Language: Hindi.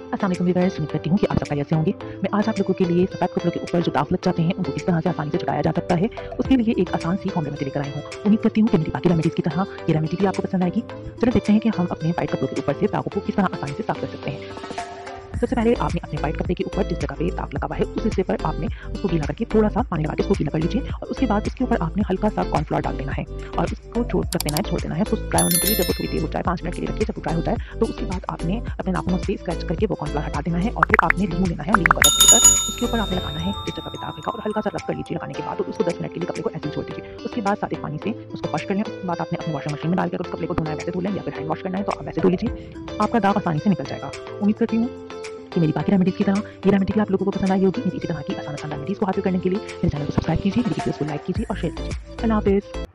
अस्सलाम वालेकुम व्यूअर्स, उम्मीद करती हूँ कि आप सब खैरियत से होंगे। मैं आज आप लोगों के लिए सफ़ेद कपड़ों के ऊपर जो दाग लग जाते हैं, उनको किस तरह से आसानी से छुड़ाया जा सकता है, उसके लिए एक आसान सी होम रेमेडी लेकर आई हूँ। उम्मीद करती हूँ कि मेरी बाकी रेमेडीज़ की तरह ये रेमेडी भी आपको पसंद आएगी। चलो देखते हैं कि हम अपने व्हाइट कपड़ों के ऊपर से दागों को किस तरह आसानी से साफ कर सकते हैं। सबसे पहले आपने अपने व्हाइट कपड़े के ऊपर जिस जगह पे दाग लगा हुआ है, उस हिस्से पर आपने उसको गीला करके थोड़ा सा पानी लगा के उसको गीला कर लीजिए और उसके बाद उसके ऊपर आपने हल्का सा कॉर्नफ्लोर डाल देना है और उसको रख देना है, छोड़ देना है। उसको ड्राई होने के लिए, जब वो थोड़ी देर हो जाए, 5 मिनट के लिए रखिए। जब वो ड्राई हो जाए तो उसके बाद आपने अपने नाखूनों से स्क्रैच करके वो कॉर्नफ्लोर हटा देना है और फिर आपने लीमू लेना है। लीमू का रस लेकर उसके ऊपर आपने लगाना है जिस जगह पे दाग लगा और हल्का सा रब कर लीजिए। लगाने के बाद उसको 10 मिनट के लिए कपड़े को ऐसे ही छोड़ दीजिए। उसके बाद सादे पानी से उसको वॉश कर लें। उसके बाद आपने अपनी वॉशिंग मशीन में डालकर उस कपड़े को धोना है वैसे धो लें, या फिर हैंड वॉश करना है तो आप वैसे धो लीजिए। आपका दाग आसानी से निकल जाएगा। उम्मीद करती हूँ कि मेरी बाकी रेमेडीज़ की तरह ये रेमेडी भी आप लोगों को पसंद आई होगी। मेरी इसी तरह की आसान रेमेडीज़ को हासिल करने के लिए मेरे चैनल को सब्सक्राइब कीजिए, मेरी वीडियोज़ को लाइक कीजिए और शेयर कीजिए। अल्लाह हाफ़िज़।